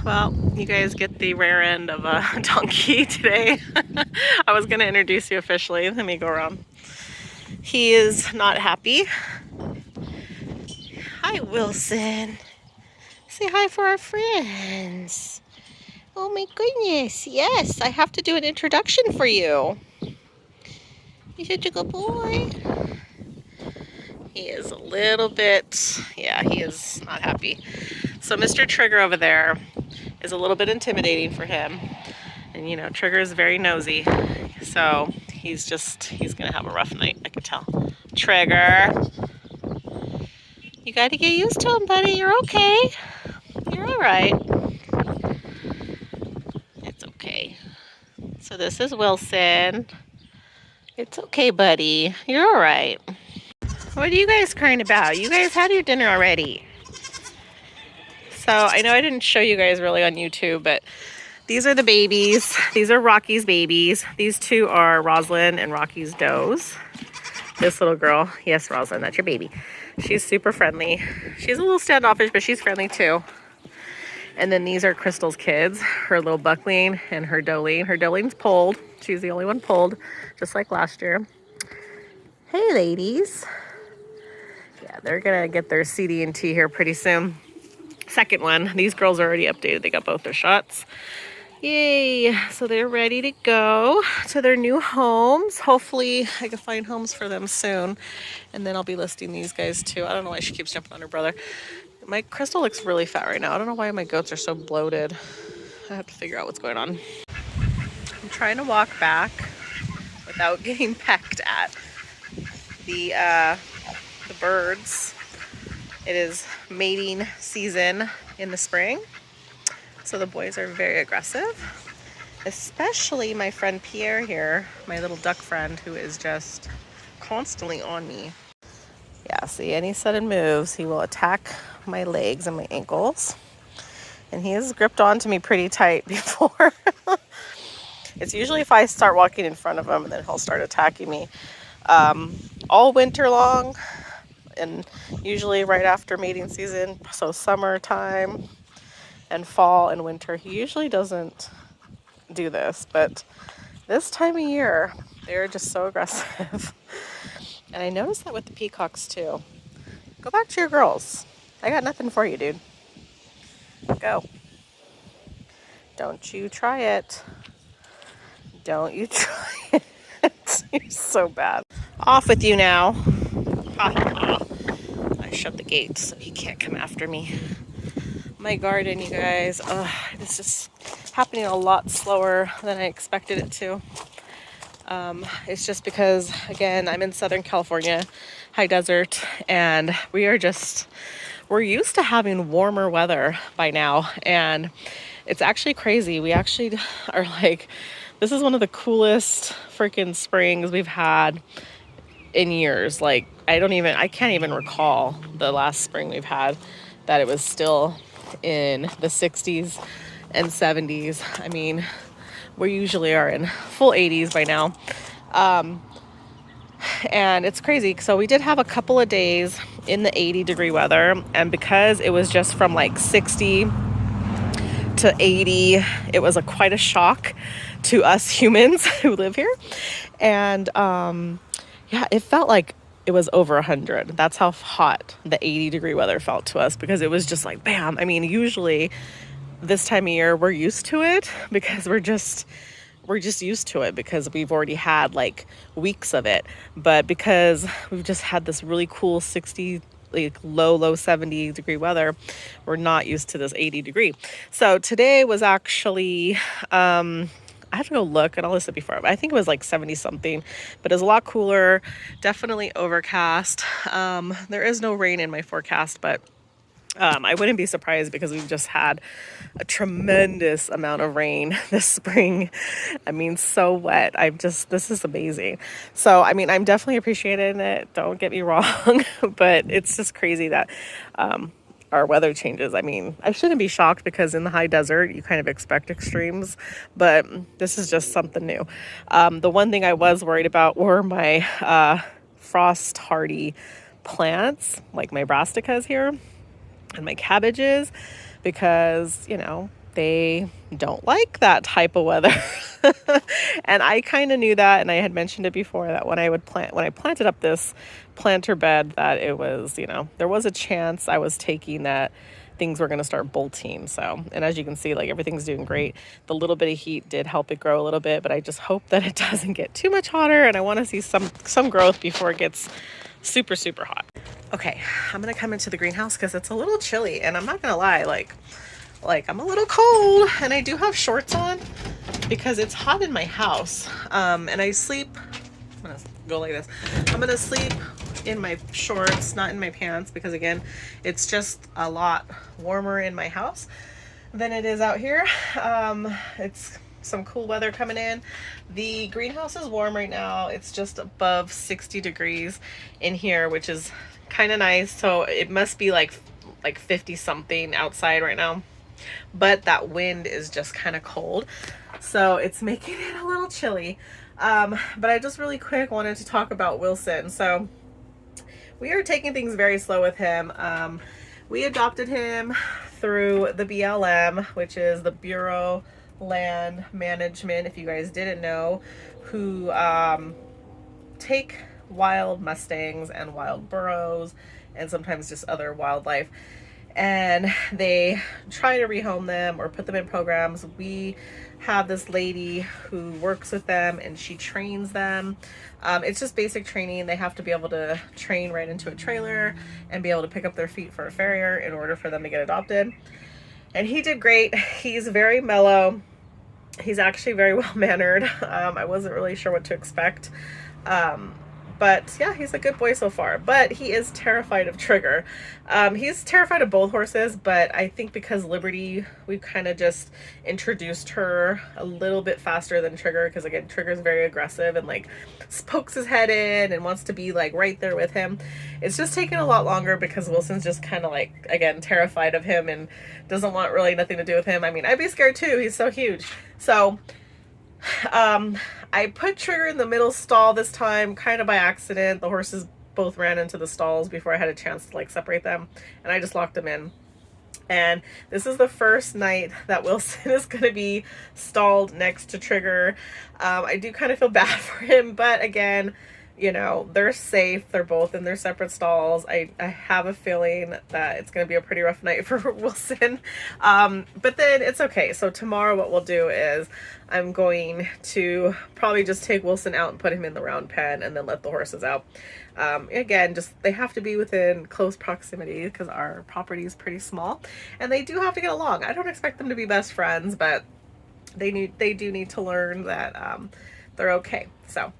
Well, you guys get the rare end of a donkey today. I was going to introduce you officially. Let me go around. He is not happy. Hi, Wilson. Say hi for our friends. Oh my goodness. Yes, I have to do an introduction for you. You're such a good boy. He is a little bit, yeah, he is not happy. So Mr. Trigger over there is a little bit intimidating for him. And you know, Trigger is very nosy. So he's gonna have a rough night, I could tell. Trigger. You gotta get used to him, buddy. You're okay. You're alright. It's okay. So this is Wilson. It's okay, buddy. You're alright. What are you guys crying about? You guys had your dinner already. So I know I didn't show you guys really on YouTube, but these are the babies. These are Rocky's babies. These two are Roslyn and Rocky's does. This little girl, yes, Roslyn, that's your baby. She's super friendly. She's a little standoffish, but she's friendly too. And then these are Crystal's kids, her little Buckling and her Doline. Her Doline's pulled. She's the only one pulled, just like last year. Hey, ladies. Yeah, they're gonna get their CD&T here pretty soon. Second one. These girls are already updated. They got both their shots. Yay. So they're ready to go to their new homes. Hopefully I can find homes for them soon. And then I'll be listing these guys too. I don't know why she keeps jumping on her brother. My Crystal looks really fat right now. I don't know why my goats are so bloated. I have to figure out what's going on. I'm trying to walk back without getting pecked at. The birds. It is mating season in the spring. So the boys are very aggressive, especially my friend Pierre here, my little duck friend who is just constantly on me. Yeah, see, any sudden moves, he will attack my legs and my ankles. And he has gripped onto me pretty tight before. It's usually if I start walking in front of him and then he'll start attacking me. All winter long and usually right after mating season, so summertime and fall and winter, he usually doesn't do this, but this time of year they're just so aggressive. And I noticed that with the peacocks too. Go back to your girls. I got nothing for you, dude. Go. Don't you try it. Don't you try it. You're so bad. Off with you now. I shut the gate so he can't come after me. My garden, you guys, it's just happening a lot slower than I expected it to. It's just because, again, I'm in Southern California, high desert, and we're used to having warmer weather by now, and it's actually crazy. We actually are like, this is one of the coolest freaking springs we've had in years. Like, I can't even recall the last spring we've had that it was still in the 60s and 70s. I mean, we usually are in full 80s by now. And it's crazy. So we did have a couple of days in the 80-degree weather, and because it was just from like 60 to 80, it was quite a shock to us humans who live here. And yeah, it felt like it was over 100. That's how hot the 80-degree weather felt to us, because it was just like, bam. I mean, usually this time of year we're used to it because we're just used to it because we've already had like weeks of it. But because we've just had this really cool 60, like low 70-degree weather, we're not used to this 80-degree. So today was actually I have to go look, and I'll list it before, but I think it was like 70 something, but it's a lot cooler, definitely overcast. There is no rain in my forecast, but I wouldn't be surprised because we've just had a tremendous amount of rain this spring. I mean, so wet. This is amazing. So, I mean, I'm definitely appreciating it. Don't get me wrong, but it's just crazy that, our weather changes. I mean, I shouldn't be shocked because in the high desert, you kind of expect extremes, but this is just something new. The one thing I was worried about were my frost hardy plants, like my brassicas here and my cabbages, because, you know, they don't like that type of weather. And I kind of knew that, and I had mentioned it before, that when I planted up this planter bed, that it was, there was a chance I was taking that things were going to start bolting. So, and as you can see, like, everything's doing great. The little bit of heat did help it grow a little bit, but I just hope that it doesn't get too much hotter, and I want to see some growth before it gets super, super hot. Okay, I'm going to come into the greenhouse because it's a little chilly, and I'm not going to lie, like I'm a little cold, and I do have shorts on because it's hot in my house. And I sleep, I'm going to go like this. I'm going to sleep in my shorts, not in my pants, because again, it's just a lot warmer in my house than it is out here. It's some cool weather coming in. The greenhouse is warm right now. It's just above 60 degrees in here, which is kind of nice. So it must be like 50 something outside right now, but that wind is just kind of cold, so it's making it a little chilly. But I just really quick wanted to talk about Wilson. So we are taking things very slow with him. We adopted him through the BLM, which is the Bureau Land Management, if you guys didn't know, who take wild Mustangs and wild burros and sometimes just other wildlife, and they try to rehome them or put them in programs. We have this lady who works with them, and she trains them. It's just basic training. They have to be able to train right into a trailer and be able to pick up their feet for a farrier in order for them to get adopted. And he did great. He's very mellow. He's actually very well mannered. I wasn't really sure what to expect. But yeah, he's a good boy so far. But he is terrified of Trigger. He's terrified of both horses, but I think because Liberty, we've kind of just introduced her a little bit faster than Trigger, because again, Trigger's very aggressive and like pokes his head in and wants to be like right there with him. It's just taken a lot longer because Wilson's just kind of like, again, terrified of him and doesn't want really nothing to do with him. I mean, I'd be scared too. He's so huge. So I put Trigger in the middle stall this time, kind of by accident. The horses both ran into the stalls before I had a chance to like separate them, and I just locked them in. And this is the first night that Wilson is going to be stalled next to Trigger. I do kind of feel bad for him, but again, they're safe. They're both in their separate stalls. I have a feeling that it's going to be a pretty rough night for Wilson. But then it's okay. So tomorrow what we'll do is I'm going to probably just take Wilson out and put him in the round pen and then let the horses out. Again, just they have to be within close proximity because our property is pretty small, and they do have to get along. I don't expect them to be best friends, but they do need to learn that they're okay. So,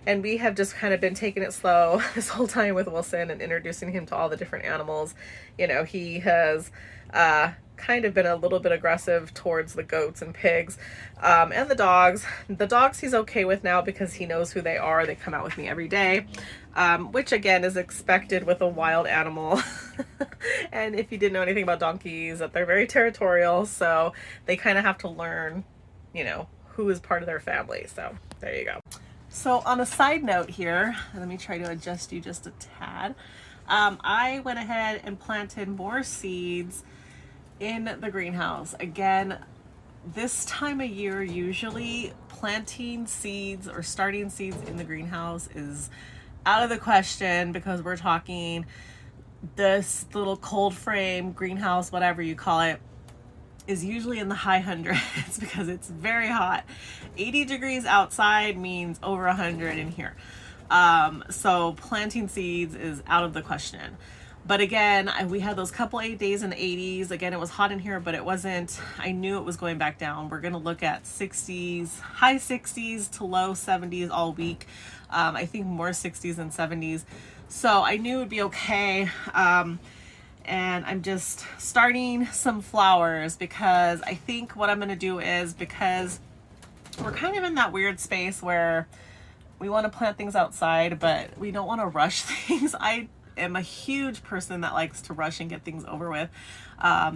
and we have just kind of been taking it slow this whole time with Wilson and introducing him to all the different animals. He has kind of been a little bit aggressive towards the goats and pigs, and the dogs. The dogs he's okay with now because he knows who they are. They come out with me every day, which again is expected with a wild animal. And if you didn't know anything about donkeys, that they're very territorial, so they kind of have to learn, who is part of their family. So there you go. So on a side note here, let me try to adjust you just a tad. I went ahead and planted more seeds in the greenhouse. Again, this time of year, usually planting seeds or starting seeds in the greenhouse is out of the question because we're talking this little cold frame greenhouse, whatever you call it, is usually in the high hundreds because it's very hot. 80 degrees outside means over 100 in here. So planting seeds is out of the question. But again, we had those couple 8 days in the 80s. Again, it was hot in here, but it wasn't, I knew it was going back down. We're going to look at 60s, high 60s to low 70s all week. I think more 60s than 70s. So I knew it would be okay. And I'm just starting some flowers because I think what I'm going to do is, because we're kind of in that weird space where we want to plant things outside, but we don't want to rush things. I am a huge person that likes to rush and get things over with,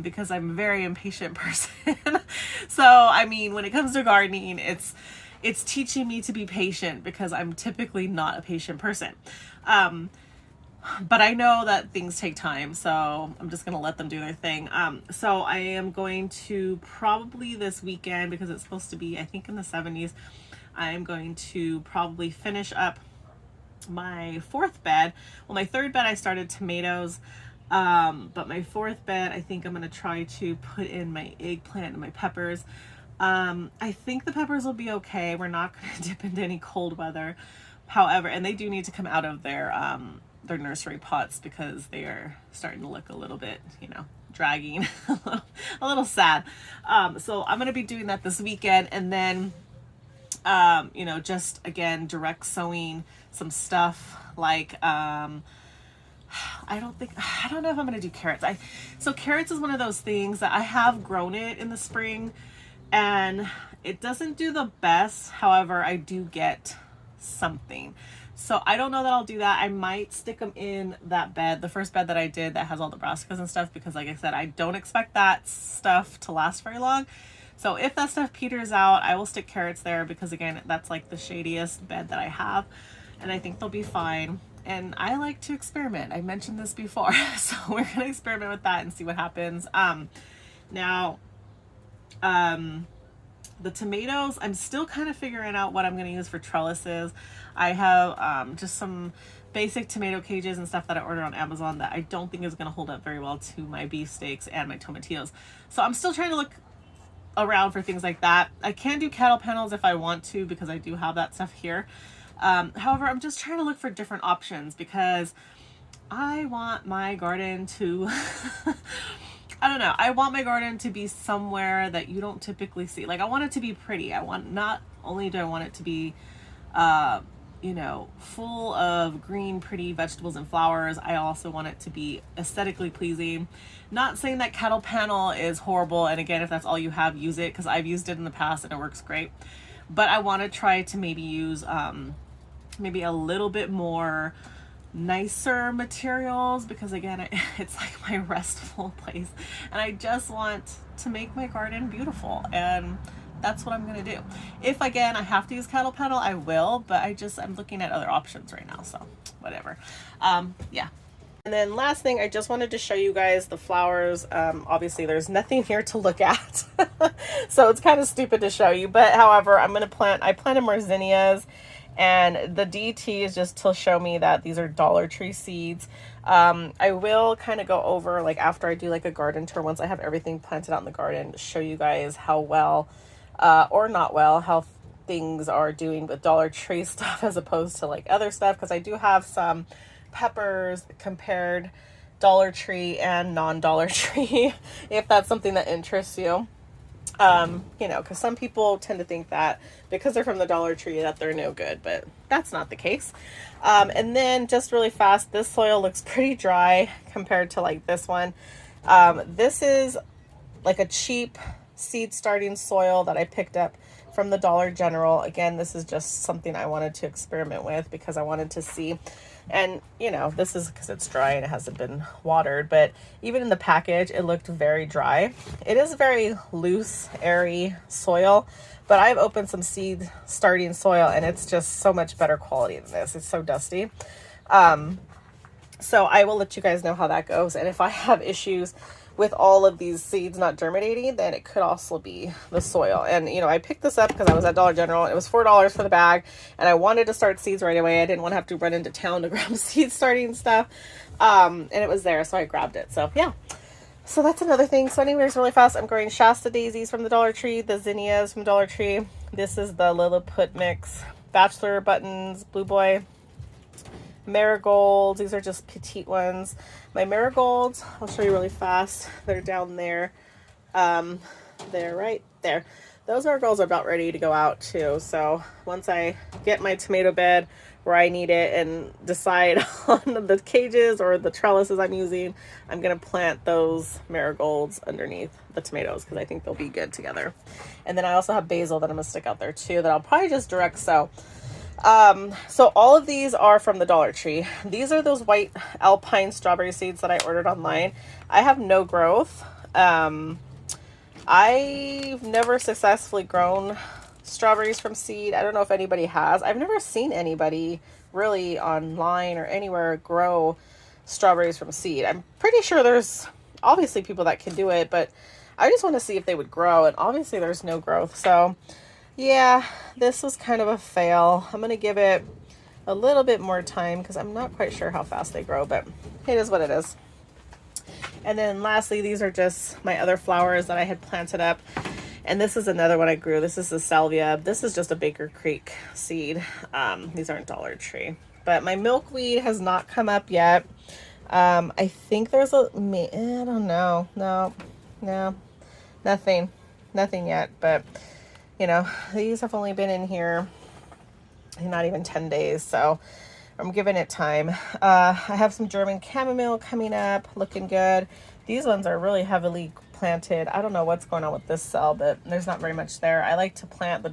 because I'm a very impatient person. So, I mean, when it comes to gardening, it's teaching me to be patient because I'm typically not a patient person. But I know that things take time, so I'm just gonna let them do their thing. So I am going to probably this weekend, because it's supposed to be, I think, in the 70s. I am going to probably finish up my fourth bed. Well, my third bed I started tomatoes, but my fourth bed I think I'm gonna try to put in my eggplant and my peppers. I think the peppers will be okay. We're not gonna dip into any cold weather. However, and they do need to come out of their nursery pots because they are starting to look a little bit, dragging, a little sad. So I'm gonna be doing that this weekend, and then just again direct sowing some stuff like I don't know if I'm gonna do carrots. So carrots is one of those things that I have grown it in the spring, and it doesn't do the best. However, I do get something. So I don't know that I'll do that. I might stick them in that bed, the first bed that I did that has all the brassicas and stuff, because like I said, I don't expect that stuff to last very long. So if that stuff peters out, I will stick carrots there, because again, that's like the shadiest bed that I have, and I think they'll be fine. And I like to experiment. I mentioned this before, so we're gonna experiment with that and see what happens. Now, the tomatoes, I'm still kind of figuring out what I'm going to use for trellises. I have just some basic tomato cages and stuff that I ordered on Amazon that I don't think is going to hold up very well to my beefsteaks and my tomatillos. So I'm still trying to look around for things like that. I can do cattle panels if I want to, because I do have that stuff here. However, I'm just trying to look for different options, because I want my garden to I don't know. I want my garden to be somewhere that you don't typically see. Like, I want it to be pretty. Not only do I want it to be, full of green, pretty vegetables and flowers, I also want it to be aesthetically pleasing. Not saying that cattle panel is horrible. And again, if that's all you have, use it, because I've used it in the past and it works great. But I want to try to maybe use maybe a little bit more nicer materials, because again, it's like my restful place, and I just want to make my garden beautiful, and that's what I'm going to do. If again I have to use cattle panel, I will, but I'm looking at other options right now, so whatever. Yeah. And then last thing, I just wanted to show you guys the flowers. Obviously there's nothing here to look at, so it's kind of stupid to show you, but however, I planted more zinnias. And the DT is just to show me that these are Dollar Tree seeds. I will kind of go over, like after I do like a garden tour, once I have everything planted out in the garden, show you guys how well or not well, how things are doing with Dollar Tree stuff as opposed to like other stuff. Because I do have some peppers compared Dollar Tree and non-Dollar Tree, if that's something that interests you. Because some people tend to think that because they're from the Dollar Tree that they're no good, but that's not the case. And then just really fast, this soil looks pretty dry compared to like this one. This is like a cheap seed starting soil that I picked up from the Dollar General. Again, this is just something I wanted to experiment with because I wanted to see. And, this is because it's dry and it hasn't been watered, but even in the package, it looked very dry. It is very loose, airy soil, but I've opened some seed starting soil and it's just so much better quality than this. It's so dusty. So I will let you guys know how that goes. And if I have issues with all of these seeds not germinating, then it could also be the soil. And, I picked this up because I was at Dollar General. It was $4 for the bag, and I wanted to start seeds right away. I didn't want to have to run into town to grab seed starting stuff. And it was there, so I grabbed it. So, yeah. So that's another thing. So anyways, really fast, I'm growing Shasta daisies from the Dollar Tree, the zinnias from Dollar Tree. This is the Lilliput mix, bachelor buttons, blue boy, marigolds. These are just petite ones. My marigolds, I'll show you really fast. They're down there. They're right there. Those marigolds are about ready to go out too. So once I get my tomato bed where I need it and decide on the cages or the trellises I'm using, I'm going to plant those marigolds underneath the tomatoes because I think they'll be good together. And then I also have basil that I'm going to stick out there too that I'll probably just direct sow. So all of these are from the Dollar Tree. These are those white alpine strawberry seeds that I ordered online. I have no growth. I've never successfully grown strawberries from seed. I don't know if anybody has. I've never seen anybody really online or anywhere grow strawberries from seed. I'm pretty sure there's obviously people that can do it, but I just want to see if they would grow, and obviously there's no growth. So yeah, this was kind of a fail. I'm going to give it a little bit more time because I'm not quite sure how fast they grow, but it is what it is. And then lastly, these are just my other flowers that I had planted up. And this is another one I grew. This is the salvia. This is just a Baker Creek seed. These aren't Dollar Tree. But my milkweed has not come up yet. I think there's I don't know. No, nothing yet. But, you know, these have only been in here not even 10 days. So I'm giving it time. I have some German chamomile coming up, looking good. These ones are really heavily planted. I don't know what's going on with this cell, but there's not very much there. I like to plant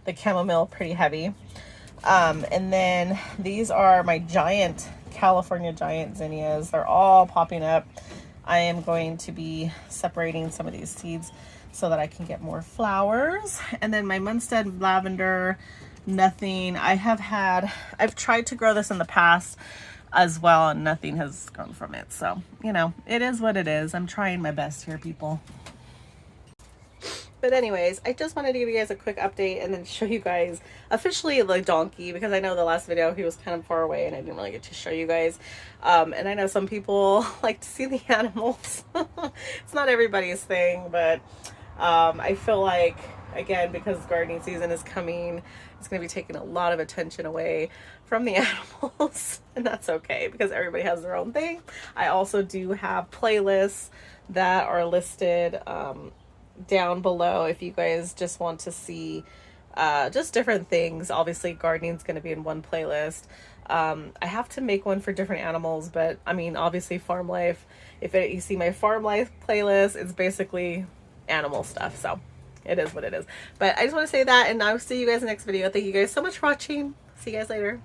the chamomile pretty heavy. And then these are my California giant zinnias. They're all popping up. I am going to be separating some of these seeds so that I can get more flowers. And then my Munstead lavender, nothing. I've tried to grow this in the past as well, and nothing has grown from it. So, you know, it is what it is. I'm trying my best here, people. But anyways, I just wanted to give you guys a quick update and then show you guys officially the donkey, because I know the last video he was kind of far away and I didn't really get to show you guys. And I know some people like to see the animals. It's not everybody's thing, but I feel like, again, because gardening season is coming, it's going to be taking a lot of attention away from the animals, and that's okay because everybody has their own thing. I also do have playlists that are listed down below if you guys just want to see just different things. Obviously, gardening is going to be in one playlist. I have to make one for different animals, but I mean, obviously, farm life. You see my farm life playlist, it's basically animal stuff. So it is what it is. But I just want to say that, and I'll see you guys in the next video. Thank you guys so much for watching. See you guys later.